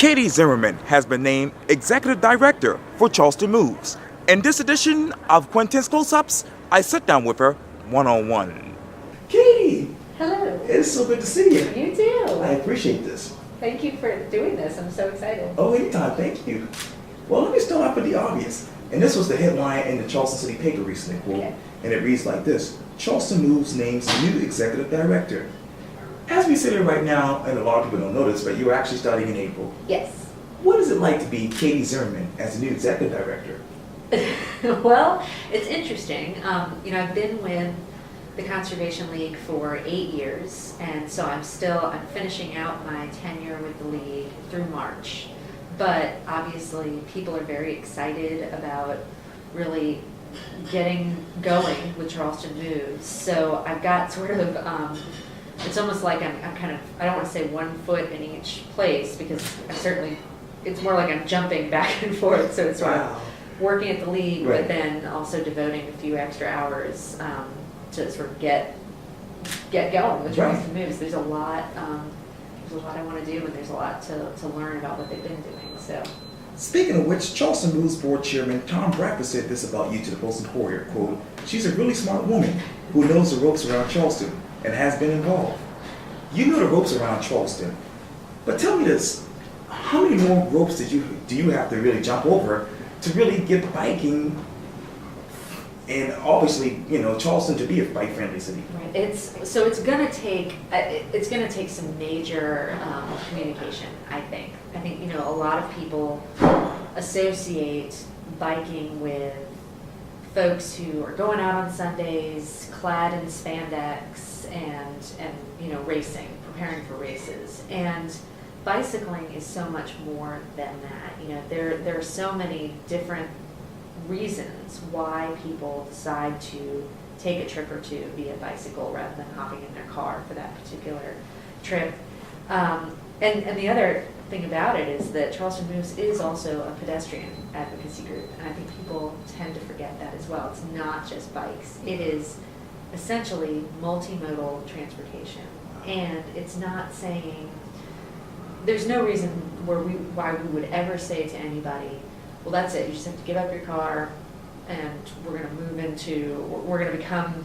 Katie Zimmerman has been named Executive Director for Charleston Moves. In this edition of Quintin's Close-Ups, I sit down with her one-on-one. Katie! Hello. It's so good to see you. You too. I appreciate this. Thank you for doing this. I'm so excited. Oh, anytime. Thank you. Well, let me start off with the obvious. And this was the headline in the Charleston City paper recently, quote, Okay. and it reads like this: Charleston Moves names new executive director. As we sit here right now, and a lot of people don't know this, but you're actually starting in April. Yes. What is it like to be Katie Zimmerman as the new executive director? Well, it's interesting. I've been with the Conservation League for 8 years, and so I'm finishing out my tenure with the league through March. But obviously, people are very excited about really getting going with Charleston Moves. So I've got sort of, it's almost like I'm kind of, I don't want to say 1 foot in each place, because it's more like I'm jumping back and forth. So it's sort of working at the league, Right. but then also devoting a few extra hours to sort of get going with Charleston Moves. There's a lot I want to do, and there's a lot to learn about what they've been doing. So, Speaking of which, Charleston Moves Board Chairman Tom Bradford said this about you to the Post and Courier, quote, "She's a really smart woman who knows the ropes around Charleston and has been involved." You know the ropes around Charleston, but tell me this: how many more ropes do you have to really jump over to really get biking, and obviously, Charleston to be a bike-friendly city? right. It's gonna take some major communication. I think a lot of people associate biking with folks who are going out on Sundays, clad in spandex, and racing, preparing for races. And bicycling is so much more than that. There are so many different reasons why people decide to take a trip or two via bicycle rather than hopping in their car for that particular trip. And the other thing about it is that Charleston Moves is also a pedestrian advocacy group, and I think people tend to forget that as well. It's not just bikes. It is essentially multimodal transportation, and it's not saying, there's no reason why we would ever say to anybody, well, that's it, you just have to give up your car and we're going to become,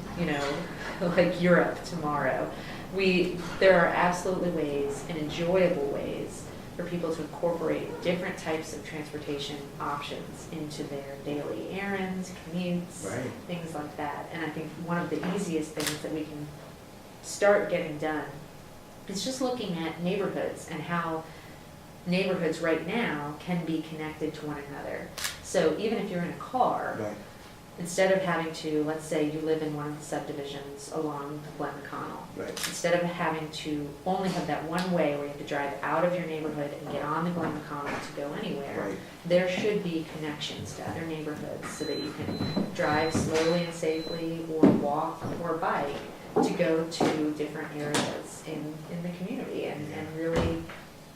like Europe tomorrow. There are absolutely ways, and enjoyable ways, for people to incorporate different types of transportation options into their daily errands, commutes, Right. things like that. And I think one of the easiest things that we can start getting done is just looking at neighborhoods and how neighborhoods right now can be connected to one another. So even if you're in a car, Right. instead of having to, let's say you live in one of the subdivisions along the Glen McConnell, Right. instead of having to only have that one way where you have to drive out of your neighborhood and get on the Glen McConnell to go anywhere, Right. there should be connections to other neighborhoods so that you can drive slowly and safely, or walk or bike to go to different areas in the community, and really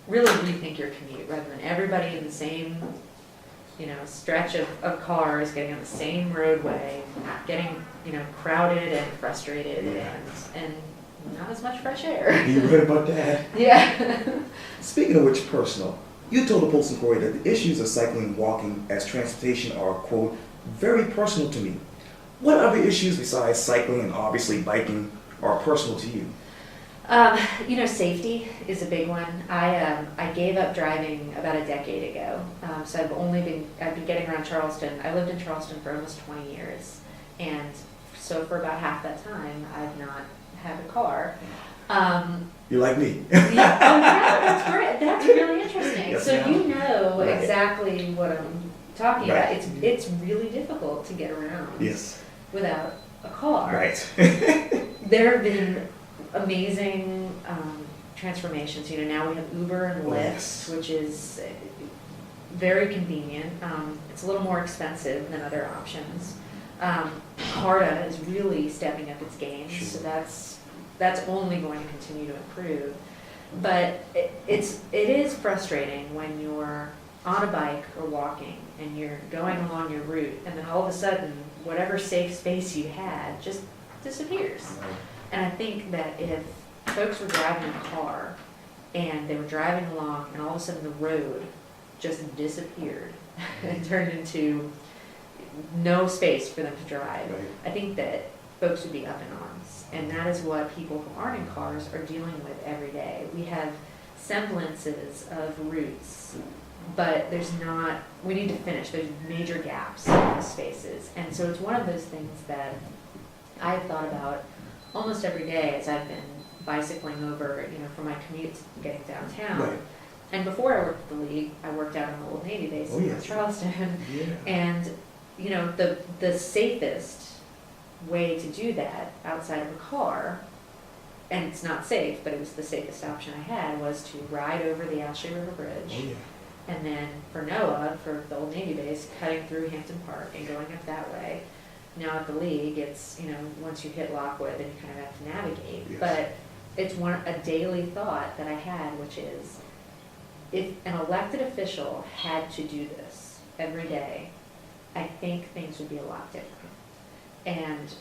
rethink your commute, rather than everybody in the same stretch of cars getting on the same roadway, getting crowded and frustrated, and not as much fresh air. You read about that? Yeah. Speaking of which, personal, you told the Post and Courier that the issues of cycling and walking as transportation are, quote, very personal to me. What other issues besides cycling and obviously biking are personal to you? Safety is a big one. I gave up driving about a decade ago, so I've been getting around Charleston. I lived in Charleston for almost 20 years, and so for about half that time, I've not had a car. You're like me. Yeah, that's great. That's really interesting. Yes, So ma'am. you know Right. exactly what I'm talking Right. about. It's really difficult to get around Yes. without a car. Right. There have been amazing transformations. Now we have Uber and Lyft, Yes. which is very convenient. It's a little more expensive than other options. Carta is really stepping up its game, Sure. so that's only going to continue to improve. But it is frustrating when you're on a bike or walking and you're going along your route, and then all of a sudden, whatever safe space you had just disappears. And I think that if folks were driving a car, and they were driving along, and all of a sudden the road just disappeared and turned into no space for them to drive. Right. I think that folks would be up in arms, and that is what people who aren't in cars are dealing with every day. We have semblances of routes, but we need to finish. There's major gaps in the spaces, and so it's one of those things that I've thought about almost every day as I've been bicycling over, for my commute getting downtown. Right. And before I worked at the League, I worked out on the Old Navy base in yes. Charleston. Yeah. And, the safest way to do that outside of a car, and it's not safe, but it was the safest option I had, was to ride over the Ashley River Bridge. Oh, yeah. And then for NOAA, for the Old Navy base, cutting through Hampton Park and going up that way. Now at the League, it's, once you hit Lockwood, then you kind of have to navigate. Yes. But it's a daily thought that I had, which is, if an elected official had to do this every day, I think things would be a lot different. And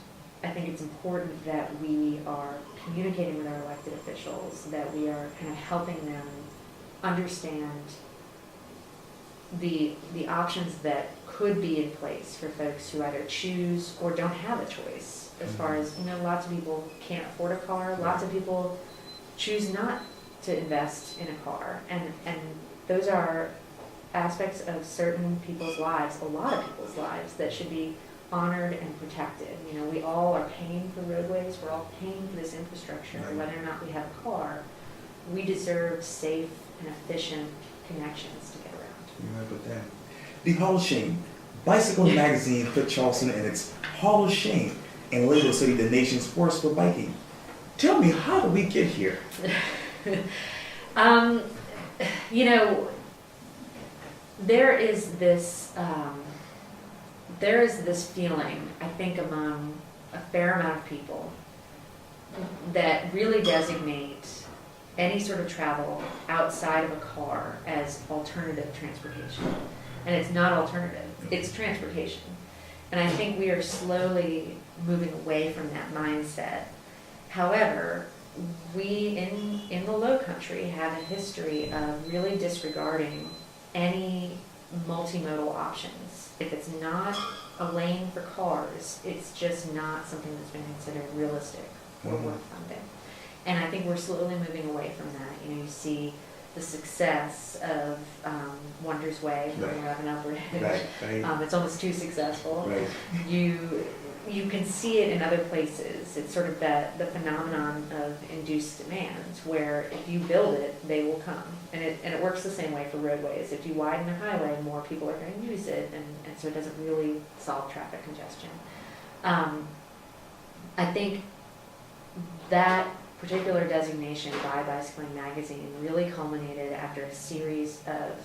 I think it's important that we are communicating with our elected officials, that we are kind of helping them understand the options that could be in place for folks who either choose or don't have a choice. As far as, lots of people can't afford a car, lots of people choose not to invest in a car. And those are aspects of certain people's lives, a lot of people's lives, that should be honored and protected. We all are paying for roadways, we're all paying for this infrastructure, Right. whether or not we have a car. We deserve safe and efficient connections to get around. You remember that? The Hall of Shame. Bicycle Magazine put Charleston in its Hall of Shame and later cited the nation's worst for biking. Tell me, how did we get here? There is this feeling, I think, among a fair amount of people that really designate any sort of travel outside of a car as alternative transportation. And it's not alternative, it's transportation. And I think we are slowly moving away from that mindset. However, we in the Low Country have a history of really disregarding any multimodal options. If it's not a lane for cars, it's just not something that's been considered realistic or worth funding. And I think we're slowly moving away from that. You see the success of Wonders Way, Right. coming up and Upbridge. Right, right. It's almost too successful. Right. You can see it in other places. It's sort of the phenomenon of induced demand, where if you build it, they will come. And it works the same way for roadways. If you widen the highway, more people are going to use it, and so it doesn't really solve traffic congestion. I think that particular designation by Bicycling Magazine really culminated after a series of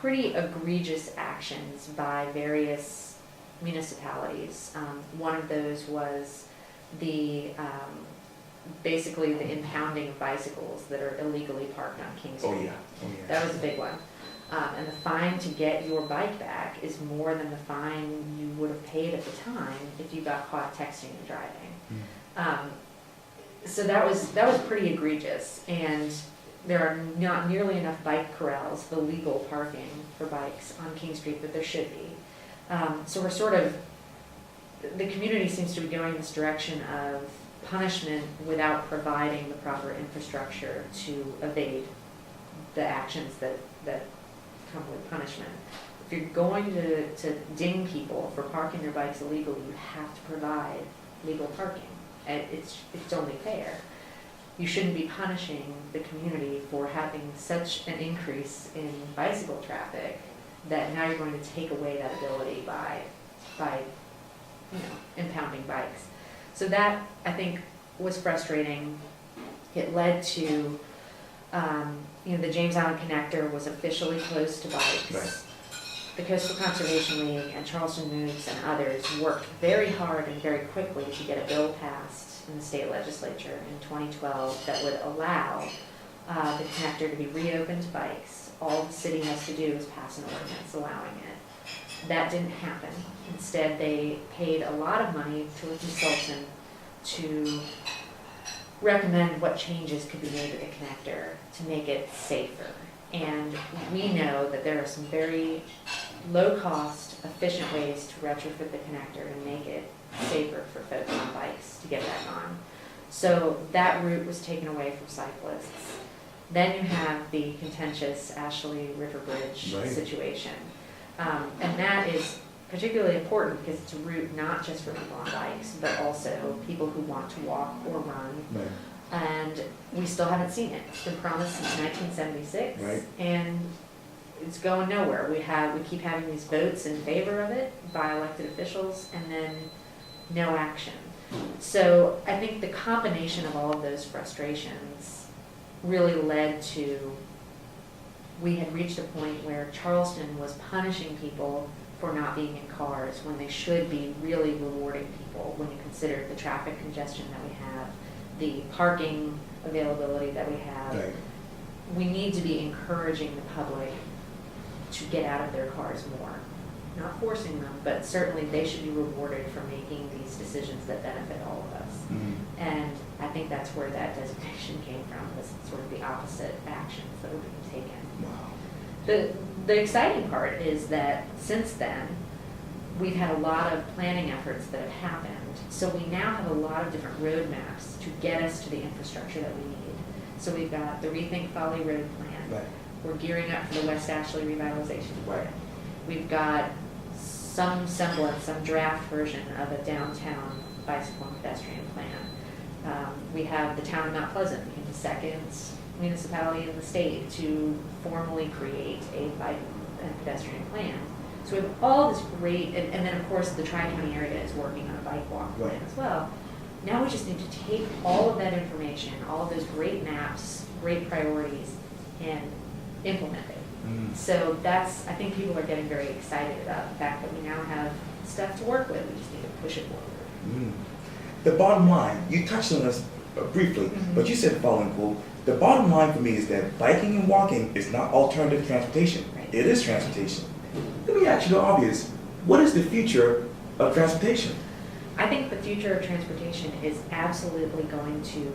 pretty egregious actions by various municipalities. One of those was basically the impounding of bicycles that are illegally parked on King Street. Oh yeah. Oh yeah. That was a big one. And the fine to get your bike back is more than the fine you would have paid at the time if you got caught texting and driving. So that was pretty egregious, and there are not nearly enough bike corrals, the legal parking for bikes on King Street, but there should be. So we're the community seems to be going this direction of punishment without providing the proper infrastructure to evade the actions that come with punishment. If you're going to ding people for parking their bikes illegally, you have to provide legal parking. And it's only fair. You shouldn't be punishing the community for having such an increase in bicycle traffic that now you're going to take away that ability by impounding bikes. So that, I think, was frustrating. It led to the James Island Connector was officially closed to bikes. Right. The Coastal Conservation League and Charleston Moves and others worked very hard and very quickly to get a bill passed in the state legislature in 2012 that would allow the connector to be reopened to bikes. All the city has to do is pass an ordinance allowing it. That didn't happen. Instead, they paid a lot of money to a consultant to recommend what changes could be made to the connector to make it safer. And we know that there are some very low-cost, efficient ways to retrofit the connector and make it safer for folks on bikes to get back on. So that route was taken away from cyclists. Then you have the contentious Ashley River Bridge Right. situation. And that is particularly important because it's a route not just for people on bikes, but also people who want to walk or run. Right. And we still haven't seen it. It's been promised since 1976, Right. and it's going nowhere. We keep having these votes in favor of it by elected officials, and then no action. So I think the combination of all of those frustrations really led to, we had reached a point where Charleston was punishing people for not being in cars when they should be really rewarding people when you consider the traffic congestion that we have, the parking availability that we have. Right. We need to be encouraging the public to get out of their cars more. Not forcing them, but certainly they should be rewarded for making these decisions that benefit all of us. Mhm. And I think that's where that designation came from, was sort of the opposite actions that are being taken. Wow. The exciting part is that since then, we've had a lot of planning efforts that have happened. So we now have a lot of different roadmaps to get us to the infrastructure that we need. So we've got the Rethink Folly Road Plan. Right. We're gearing up for the West Ashley Revitalization Right. Plan. We've got some semblance, some draft version of a downtown bicycle and pedestrian plan. We have the town of Mount Pleasant, being the second municipality in the state to formally create a bike and pedestrian plan. So we have all this great, and then of course the Tri-County area is working on a bike walk plan Right. as well. Now we just need to take all of that information, all of those great maps, great priorities, and implement it. Mhm. So that's, I think people are getting very excited about the fact that we now have stuff to work with. We just need to push it forward. Mm. The bottom line, you touched on this briefly, Mhm. but you said the following quote: the bottom line for me is that biking and walking is not alternative transportation. Right. It is transportation. Let me ask you the obvious. What is the future of transportation? I think the future of transportation is absolutely going to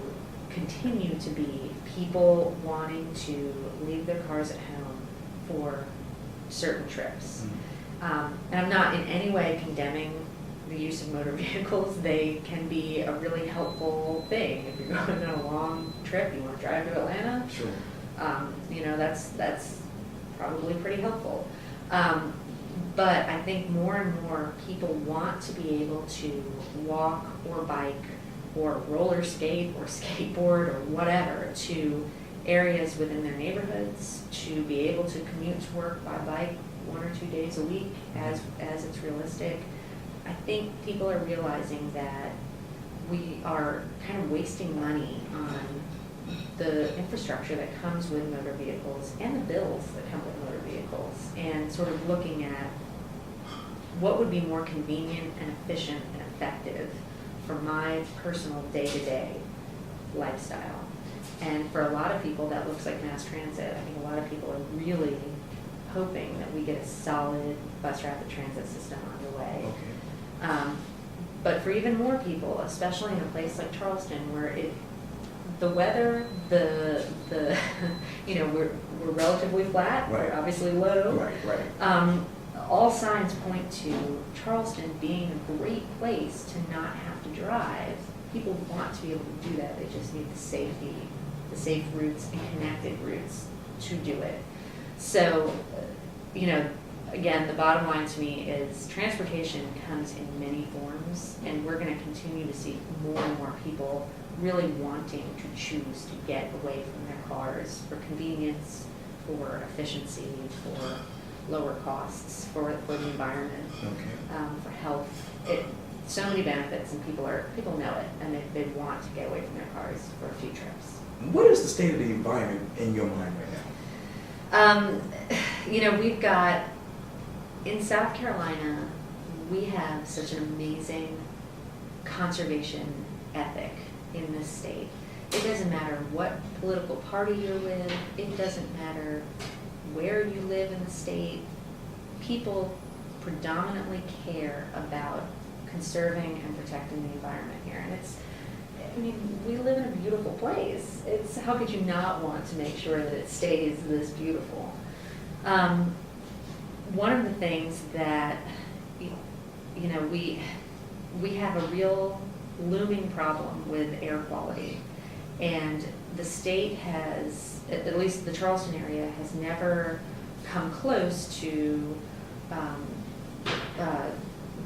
continue to be people wanting to leave their cars at home for certain trips. And I'm not in any way condemning the use of motor vehicles. They can be a really helpful thing. If you're going on a long trip, you want to drive to Atlanta, Sure. that's probably pretty helpful. But I think more and more people want to be able to walk or bike or roller skate or skateboard or whatever to areas within their neighborhoods, to be able to commute to work by bike 1 or 2 days a week as it's realistic. I think people are realizing that we are kind of wasting money on the infrastructure that comes with motor vehicles and the bills that come with motor vehicles, and sort of looking at what would be more convenient and efficient and effective for my personal day-to-day lifestyle. And for a lot of people, that looks like mass transit. I think a lot of people are really hoping that we get a solid bus rapid transit system underway. Okay. But for even more people, especially in a place like Charleston, where the weather, the we're relatively flat, Right. we're obviously low. Right. All signs point to Charleston being a great place to not have to drive. People want to be able to do that. They just need the safety, the safe routes and connected routes to do it. So, again, the bottom line to me is transportation comes in many forms, and we're going to continue to see more and more people really wanting to choose to get away from their cars for convenience, for efficiency, for lower costs, for the environment, Okay. for health. So many benefits, and people know it, and they want to get away from their cars for a few trips. What is the state of the environment in your mind right now? We've got, in South Carolina, we have such an amazing conservation ethic in this state. It doesn't matter what political party you're with, it doesn't matter where you live in the state, people predominantly care about conserving and protecting the environment here. And I mean, we live in a beautiful place. It's, how could you not want to make sure that it stays this beautiful? One of the things that, you know, we have a real looming problem with air quality. And the state has, at least the Charleston area, has never come close to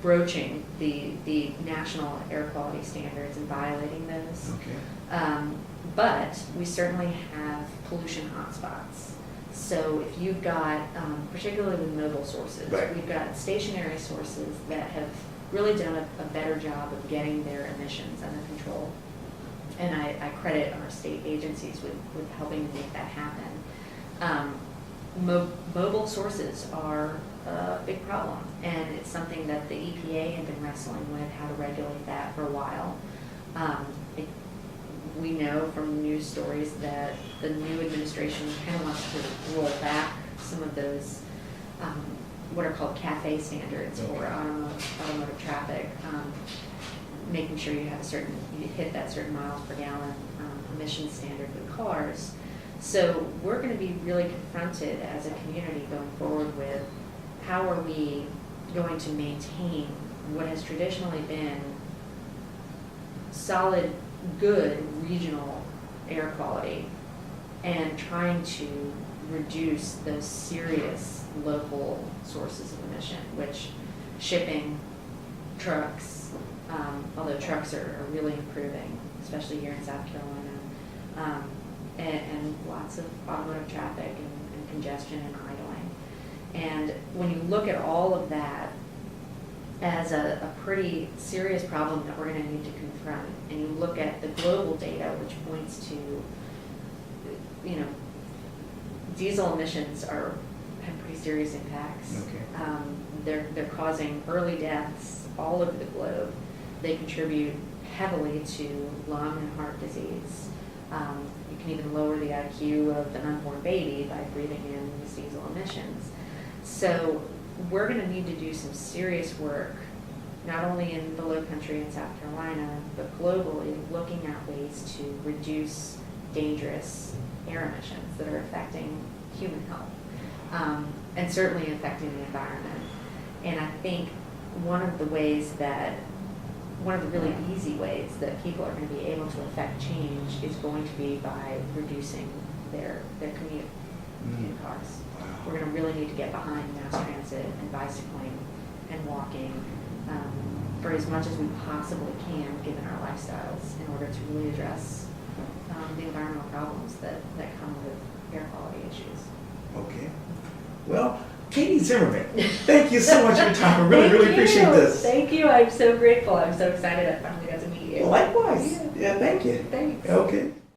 broaching the national air quality standards and violating those. Okay. But we certainly have pollution hotspots. So if you've got, particularly with mobile sources, Right. we've got stationary sources that have really done a better job of getting their emissions under control. And I credit our state agencies with helping to make that happen. Mobile sources are a big problem, and it's something that the EPA had been wrestling with, how to regulate that for a while. We know from news stories that the new administration kind of wants to roll back some of those what are called CAFE standards for automotive traffic, making sure you hit that certain miles per gallon emission standard with cars. So we're going to be really confronted as a community going forward with how are we going to maintain what has traditionally been solid, good regional air quality, and trying to reduce those serious local sources of emission, which shipping, trucks, although trucks are really improving, especially here in South Carolina, and lots of automotive traffic and congestion and idling. And when you look at all of that as a pretty serious problem that we're going to need to confront, and you look at the global data, which points to, you know, diesel emissions have pretty serious impacts. Okay. They're causing early deaths all over the globe. They contribute heavily to lung and heart disease. You can even lower the IQ of an unborn baby by breathing in these diesel emissions. So we're going to need to do some serious work, not only in the Low Country in South Carolina, but globally, looking at ways to reduce dangerous air emissions that are affecting human health, and certainly affecting the environment. And I think one of the really easy ways that people are going to be able to affect change is going to be by reducing their commute in cars. Wow. We're going to really need to get behind mass transit and bicycling and walking for as much as we possibly can, given our lifestyles, in order to really address the environmental problems that come with air quality issues. Okay. Well, Katie Zimmerman, thank you so much for your time. I really appreciate this. Thank you. I'm so grateful. I'm so excited I finally got to meet you. Likewise. Yeah, thank you. Thanks. Okay.